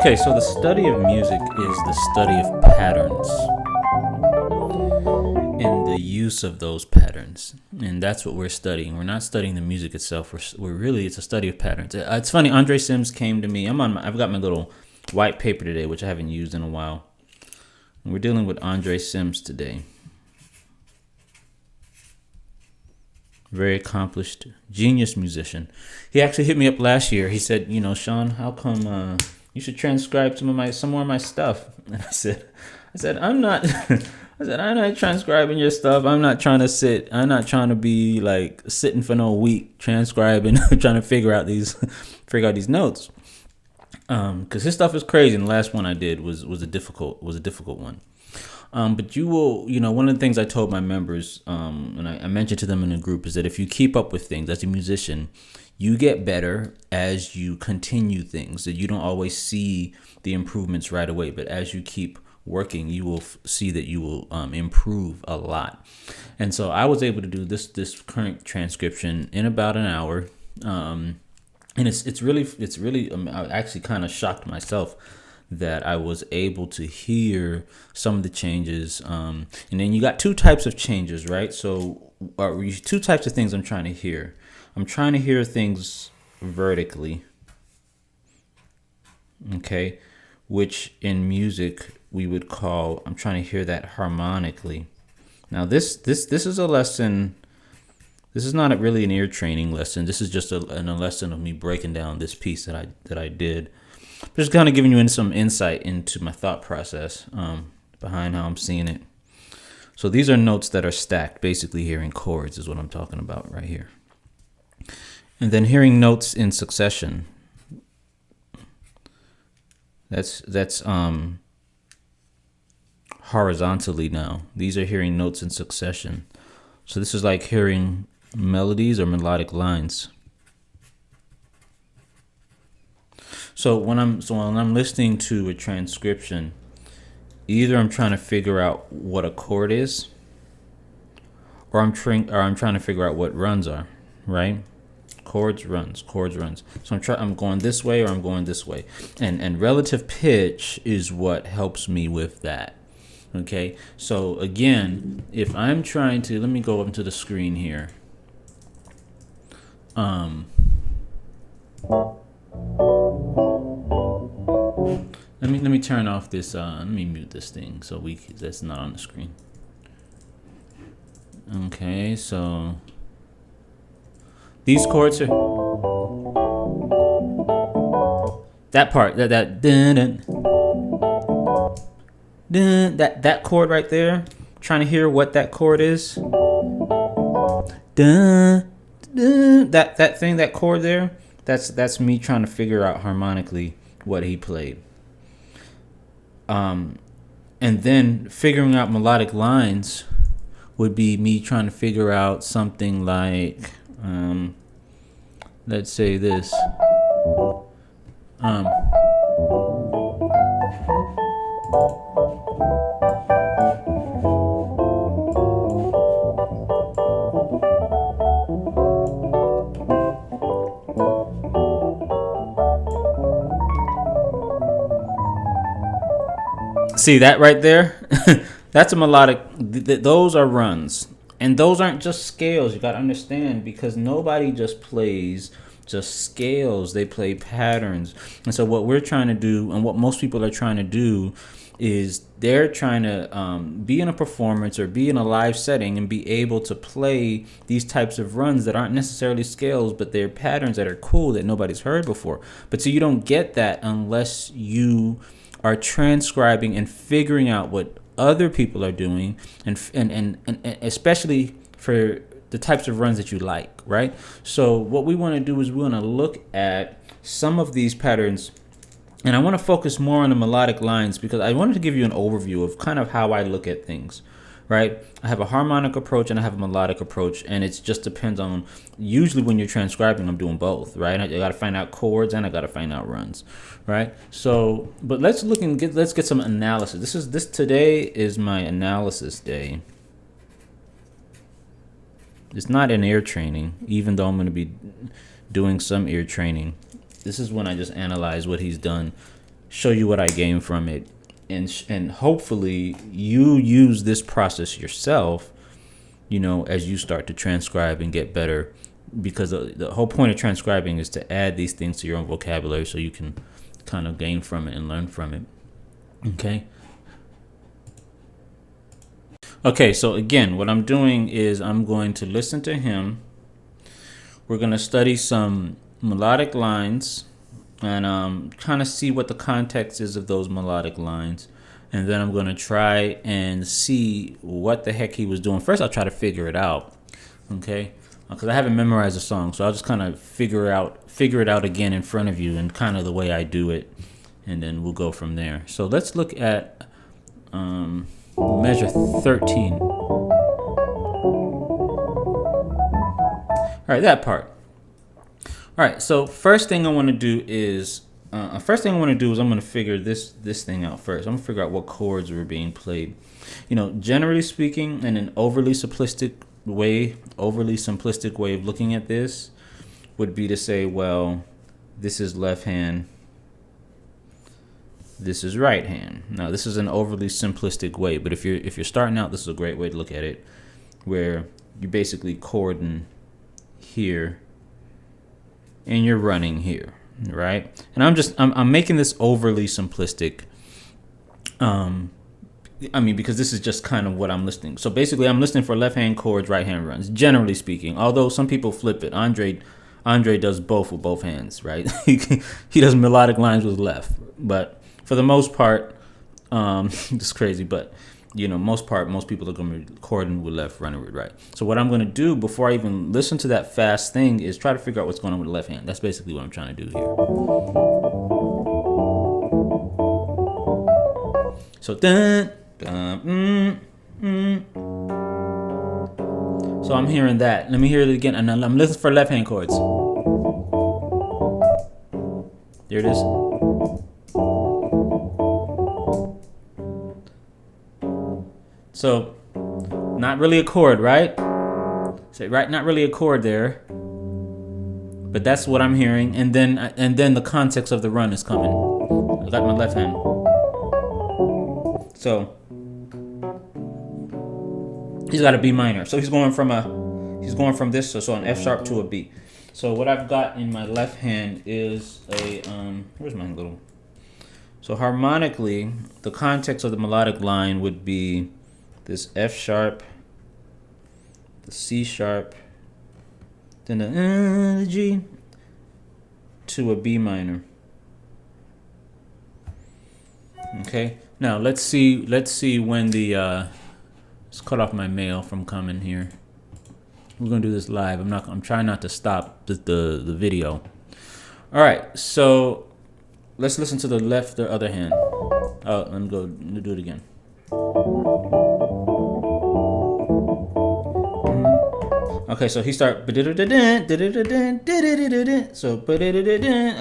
Okay, so the study of music is the study of patterns and the use of those patterns, and that's what we're studying. We're not studying the music itself. We're really, it's a study of patterns. It's funny. Andre Sims came to me. I've got my little white paper today, which I haven't used in a while. And we're dealing with Andre Sims today. Very accomplished, genius musician. He actually hit me up last year. He said, Sean, how come you should transcribe some more of my stuff? And I said, I'm not. I said, I'm not transcribing your stuff. I'm not trying to be like sitting for no week transcribing, trying to figure out these notes. Because his stuff is crazy. And the last one I did was a difficult one. But you will, one of the things I told my members, and I mentioned to them in the group, is that if you keep up with things as a musician, you get better as you continue things. That you don't always see the improvements right away, but as you keep working, you will see that you will improve a lot. And so I was able to do this current transcription in about an hour, and it's really I actually kind of shocked myself that I was able to hear some of the changes. And then you got two types of changes, right? So two types of things I'm trying to hear. I'm trying to hear things vertically, okay, which in music we would call, I'm trying to hear that harmonically. Now this is a lesson. This is not really an ear training lesson. This is just a lesson of me breaking down this piece that I did. Just kind of giving you some insight into my thought process behind how I'm seeing it. So these are notes that are stacked, basically hearing chords is what I'm talking about right here. And then hearing notes in succession. That's horizontally now. These are hearing notes in succession. So this is like hearing melodies or melodic lines. So when I'm listening to a transcription, either I'm trying to figure out what a chord is, or I'm trying to figure out what runs are, right? Chords, runs. So I'm going this way or I'm going this way, and relative pitch is what helps me with that. Okay. So again, if I'm trying to, let me go up into the screen here. Let me turn off this. Let me mute this thing so that's not on the screen. Okay, so these chords are that part that that chord right there. Trying to hear what that chord is. That thing, that chord there. That's me trying to figure out harmonically what he played. And then figuring out melodic lines would be me trying to figure out something like let's say this. See that right there? That's a melodic. Those are runs. And those aren't just scales. You got to understand, because nobody just plays just scales. They play patterns. And so what we're trying to do, and what most people are trying to do, is they're trying to be in a performance or be in a live setting and be able to play these types of runs that aren't necessarily scales, but they're patterns that are cool that nobody's heard before. But so you don't get that unless you are transcribing and figuring out what other people are doing, and especially for the types of runs that you like, right? So what we want to do is we want to look at some of these patterns, and I want to focus more on the melodic lines because I wanted to give you an overview of kind of how I look at things, right? I have a harmonic approach and I have a melodic approach, and it just depends on, usually when you're transcribing, I'm doing both, right? I got to find out chords and I got to find out runs, right? So, but let's get some analysis. Today is my analysis day. It's not an ear training, even though I'm going to be doing some ear training. This is when I just analyze what he's done, show you what I gained from it, and hopefully you use this process yourself, as you start to transcribe and get better, because the whole point of transcribing is to add these things to your own vocabulary so you can kind of gain from it and learn from it. Okay, so again, what I'm doing is I'm going to listen to him. We're going to study some melodic lines and kind of see what the context is of those melodic lines. And then I'm going to try and see what the heck he was doing. First, I'll try to figure it out, okay? Because I haven't memorized the song, so I'll just kind of figure it out again in front of you and kind of the way I do it, and then we'll go from there. So let's look at measure 13. All right, that part. All right, so first thing I want to do is I'm going to figure this thing out first. I'm going to figure out what chords were being played. Generally speaking, in an overly simplistic way of looking at this would be to say, well, this is left hand, this is right hand. Now, this is an overly simplistic way, but if you're starting out, this is a great way to look at it, where you're basically chording here and you're running here, right? And I'm making this overly simplistic, because this is just kind of what I'm listening. So basically, I'm listening for left hand chords, right hand runs, generally speaking. Although some people flip it. Andre does both with both hands, right? He does melodic lines with left, but for the most part, it's crazy, but most people are going to be chording with left, running with right. So what I'm going to do before I even listen to that fast thing is try to figure out what's going on with the left hand. That's basically what I'm trying to do here. So dun, dun, So I'm hearing that. Let me hear it again, and I'm listening for left hand chords. There it is. So, not really a chord, right? So, right, not really a chord there. But that's what I'm hearing, and then the context of the run is coming. I got my left hand. So, he's got a B minor. So he's going from this, so an F sharp to a B. So what I've got in my left hand is a where's my little? So harmonically, the context of the melodic line would be this F sharp, the C sharp, then the G to a B minor. Okay. Now let's see when the let's cut off my mail from coming here. We're gonna do this live. I'm trying not to stop the video. All right. So let's listen to the other hand. Oh, let me do it again. Okay, Okay, so he start. So I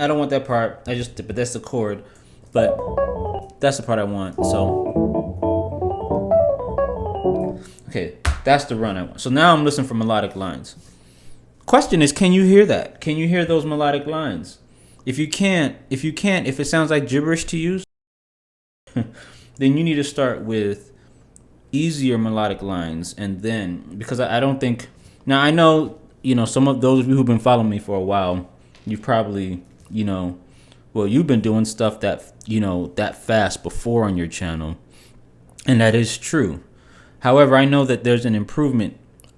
don't want that part. But that's the chord. But that's the part I want. So okay, that's the run I want. So now I'm listening for melodic lines. Question is, can you hear that? Can you hear those melodic lines? If you can't, if it sounds like gibberish to you, then you need to start with easier melodic lines, and then because I don't think now I know some of those of you who've been following me for a while, you've probably you've been doing stuff that that fast before on your channel, and that is true. However, I know that there's an improvement.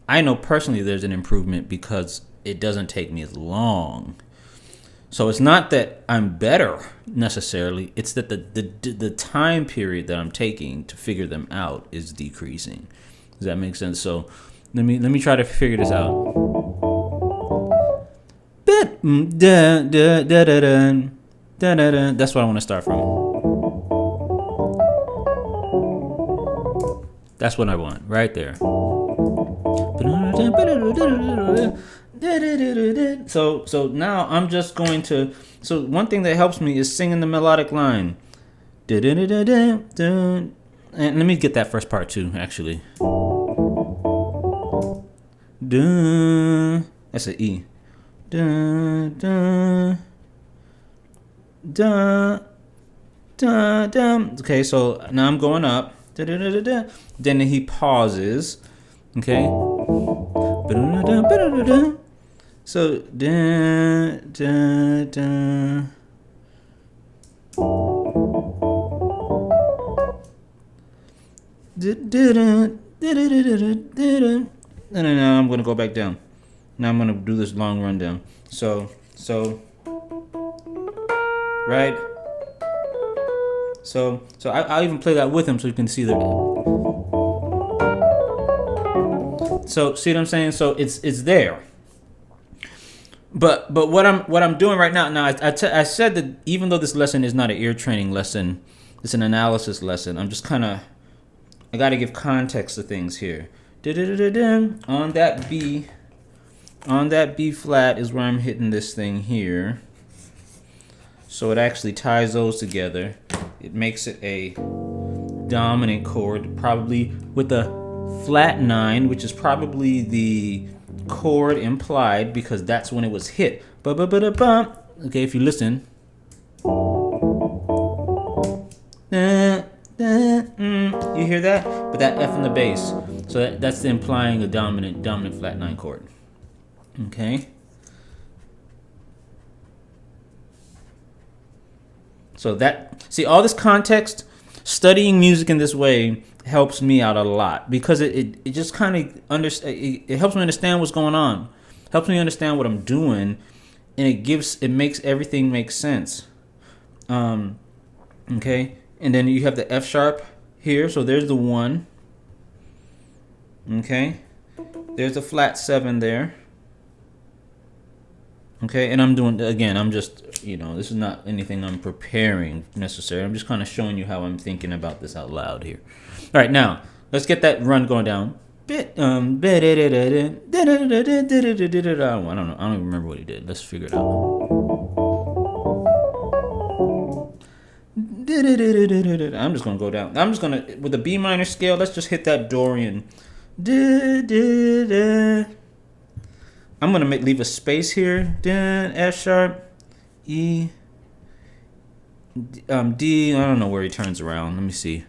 I know personally there's an improvement because it doesn't take me as long. So it's not that I'm better necessarily. It's that the time period that I'm taking to figure them out is decreasing. Does that make sense? So let me try to figure this out. That's what I want to start from. That's what I want right there. So now I'm just going to. So one thing that helps me is singing the melodic line. And let me get that first part too, actually. That's an E. Okay, so now I'm going up. Then he pauses. Okay. So and now I'm gonna go back down. Now I'm gonna do this long rundown. So right. So I'll even play that with him so you can see the. So see what I'm saying? So it's there. But what I'm doing right now. Now I said that even though this lesson is not an ear training lesson, it's an analysis lesson. I'm just kind of. I got to give context to things here. On that B flat is where I'm hitting this thing here. So it actually ties those together. It makes it a dominant chord, probably with a flat 9, which is probably the chord implied because that's when it was hit. Okay, if you listen. You hear that? But that F in the bass. So that's implying a dominant flat 9 chord. Okay. So see all this context, studying music in this way helps me out a lot because it just kind of it helps me understand what's going on, helps me understand what I'm doing, and it makes everything make sense. Okay, and then you have the F sharp here, so there's the 1. Okay, there's the flat 7 there. Okay, and I'm doing again. I'm just this is not anything I'm preparing necessarily. I'm just kind of showing you how I'm thinking about this out loud here. All right, now let's get that run going down. I don't know. I don't even remember what he did. Let's figure it out. I'm just gonna go down. I'm just gonna with the B minor scale. Let's just hit that Dorian. I'm gonna leave a space here. F sharp, E, D. I don't know where he turns around. Let me see.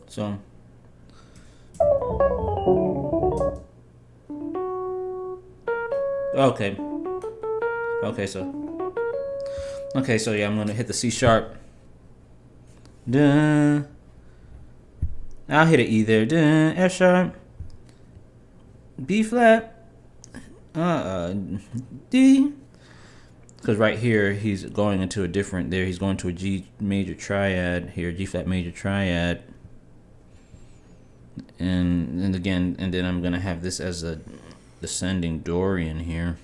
So. Okay, so yeah, I'm gonna hit the C sharp. I'll hit an E there. F sharp, B flat, D. Because right here he's going into a different. There he's going to a G major triad here, G flat major triad, and then I'm gonna have this as descending Dorian here.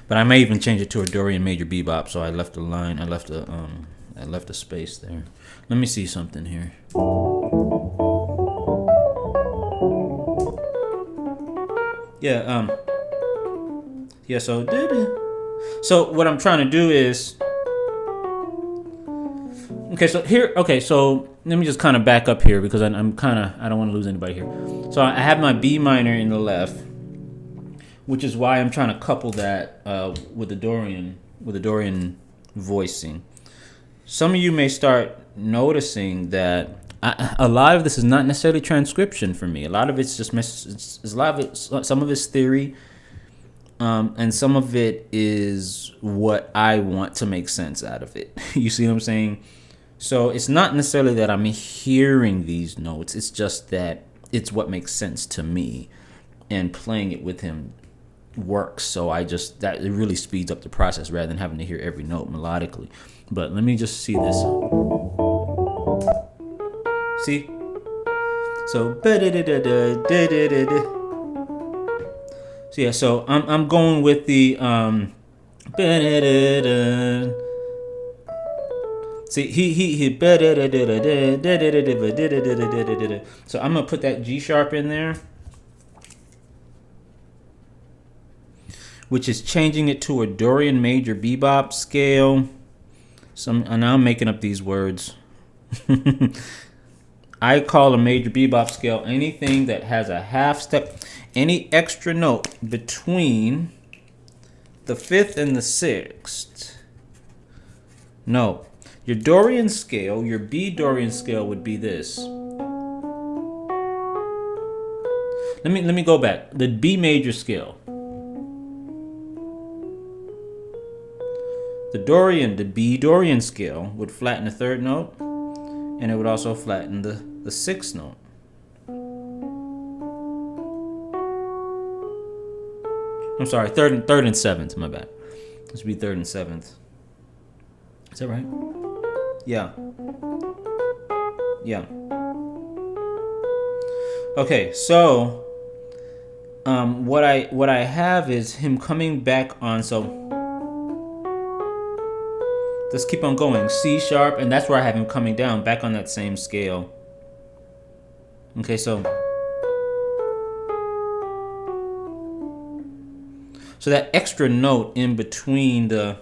But I may even change it to a Dorian major bebop, so I left a line, I left a space there. Let me see something here. Yeah, yeah, so what I'm trying to do is, okay, so let me just kind of back up here because I don't want to lose anybody here. So I have my B minor in the left, which is why I'm trying to couple that with the Dorian voicing. Some of you may start noticing that a lot of this is not necessarily transcription for me. A lot of it's just some of it's theory, and some of it is what I want to make sense out of it. You see what I'm saying? So it's not necessarily that I'm hearing these notes. It's just that it's what makes sense to me, and playing it with him works. So that it really speeds up the process rather than having to hear every note melodically. But let me just see this. See? So yeah, so I'm going with the see he so I'm gonna put that G sharp in there, which is changing it to a Dorian major bebop scale. And I'm making up these words. I call a major bebop scale anything that has a half step, any extra note between the 5th and the 6th. No, your Dorian scale, your B Dorian scale would be this. Let me go back. The B major scale. The B Dorian scale would flatten the 3rd note, and it would also flatten the 6th note. I'm sorry, 3rd and 7th, my bad. This would be 3rd and 7th. Is that right? Yeah. Yeah. Okay, so what I have is him coming back on, so let's keep on going. C sharp, and that's where I have him coming down, back on that same scale. Okay, so that extra note in between the...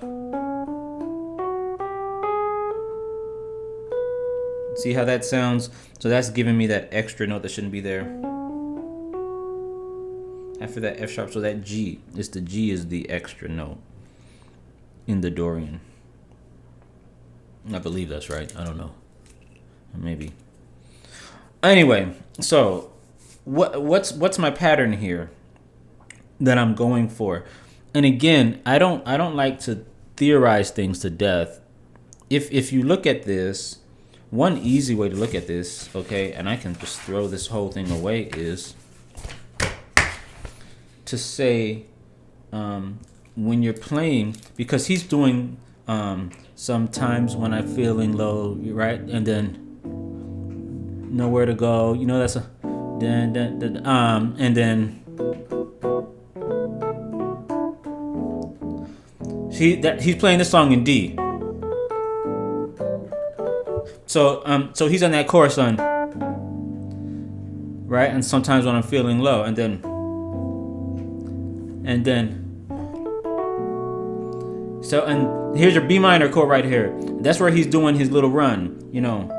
See how that sounds? So that's giving me that extra note that shouldn't be there. After that F sharp, so that G, the G is the extra note in the Dorian. I believe that's right. I don't know. Maybe. Anyway, so what's my pattern here that I'm going for? And again, I don't like to theorize things to death. If you look at this, one easy way to look at this, okay, and I can just throw this whole thing away, is to say when you're playing, because he's doing sometimes when I'm feeling low, right, and then nowhere to go, you know, that's a and then he's playing this song in D. So he's on that chorus on, right, and sometimes when I'm feeling low, and then so, and here's your B minor chord right here. That's where he's doing his little run, you know.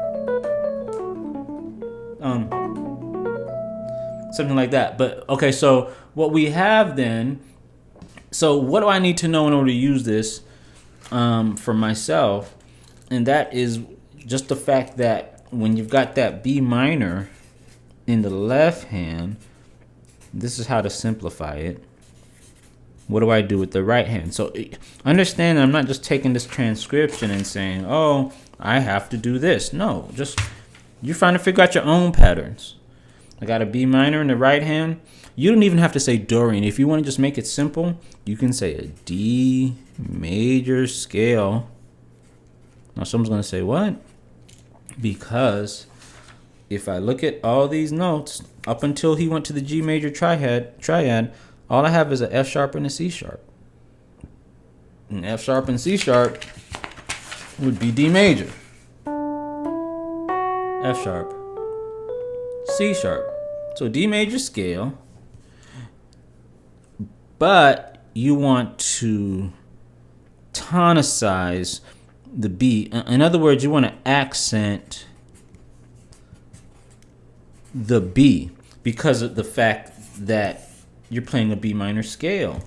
Something like that. But okay, so what we have then, so what do I need to know in order to use this for myself? And that is just the fact that when you've got that B minor in the left hand, this is how to simplify it. What do I do with the right hand? So understand that I'm not just taking this transcription and saying, oh, I have to do this. No, just you're trying to figure out your own patterns. I got a B minor in the right hand. You don't even have to say Dorian. If you want to just make it simple, you can say a D major scale. Now someone's going to say, what? Because if I look at all these notes up until he went to the G major triad, all I have is a F sharp and a C sharp. And F sharp and C sharp would be D major, F sharp, C sharp. So D major scale, but you want to tonicize the B. In other words, you want to accent the B because of the fact that you're playing a B minor scale,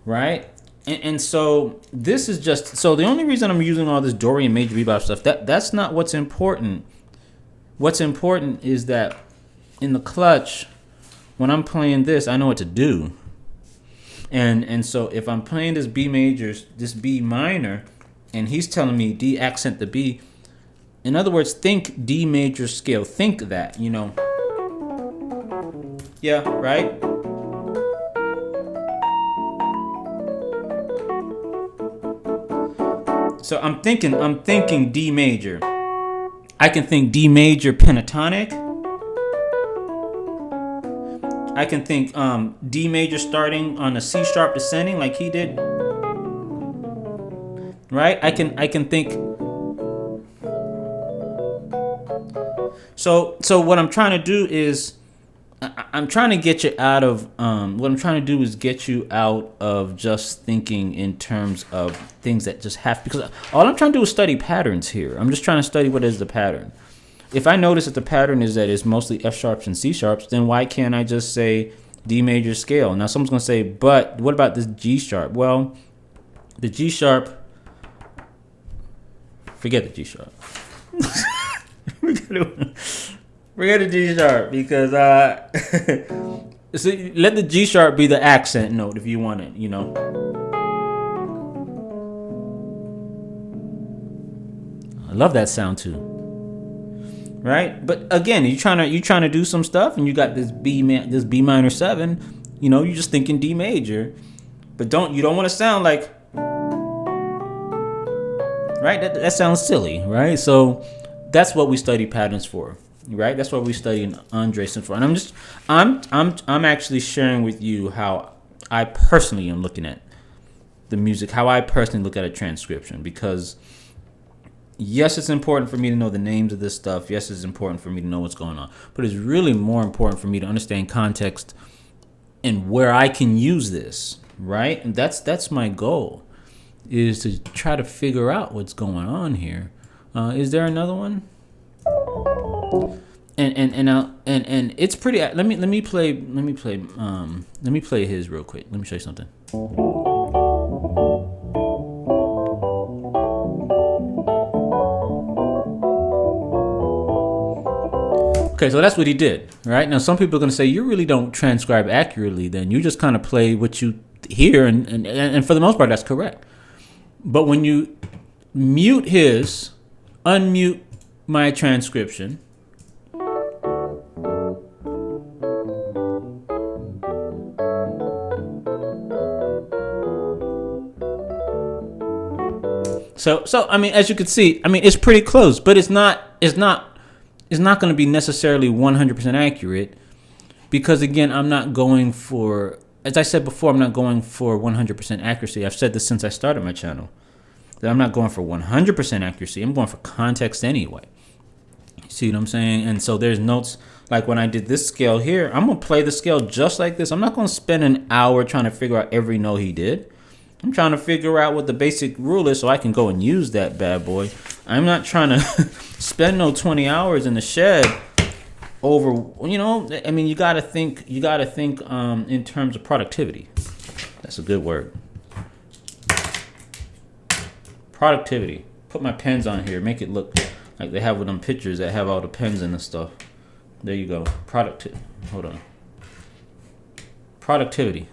right? And so this is just, so the only reason I'm using all this Dorian major bebop stuff, that's not what's important. What's important is that in the clutch, when I'm playing this, I know what to do. And so if I'm playing this B major, this B minor, and he's telling me D accent the B, in other words, think D major scale. Think that, you know. Yeah, right? So I'm thinking D major. I can think D major pentatonic. I can think D major starting on a C sharp descending like he did. Right? I can think. So what I'm trying to do is I'm trying to get you out of what I'm trying to do is get you out of just thinking in terms of things that just have, because all I'm trying to do is study patterns here. I'm just trying to study what is the pattern. If I notice that the pattern is that it's mostly F sharps and C sharps, then why can't I just say D major scale? Now someone's gonna say, but what about this G sharp? Well, the G sharp, forget the G sharp. Forget the G sharp, because see, let the G sharp be the accent note if you want it, you know. I love that sound too. Right? But again, you're trying to do some stuff, and you got this B minor 7, you know, you're just thinking D major. But you don't want to sound like, right? That sounds silly, right? So that's what we study patterns for, right? That's what we study in Andreessen for. And I'm actually sharing with you how I personally am looking at the music, how I personally look at a transcription, because yes, it's important for me to know the names of this stuff. Yes, it's important for me to know what's going on. But it's really more important for me to understand context and where I can use this, right? And that's my goal, is to try to figure out what's going on here. Is there another one? And it's pretty. Let me play his real quick. Let me show you something. Okay, so that's what he did, right? Now, some people are going to say, you really don't transcribe accurately, then. You just kind of play what you hear, and for the most part, that's correct. But when you mute his, unmute my transcription, so I mean, as you can see, I mean, it's pretty close, but it's not going to be necessarily 100% accurate, because again, I'm not going for, as I said before, I'm not going for 100% accuracy. I've said this since I started my channel, that I'm not going for 100% accuracy. I'm going for context anyway. See what I'm saying? And so there's notes, like when I did this scale here, I'm going to play the scale just like this. I'm not going to spend an hour trying to figure out every note he did. I'm trying to figure out what the basic rule is so I can go and use that bad boy. I'm not trying to spend no 20 hours in the shed over, you know, I mean, you got to think in terms of productivity. That's a good word. Productivity. Put my pens on here. Make it look like they have with them pictures that have all the pens and the stuff. There you go. Hold on. Productivity.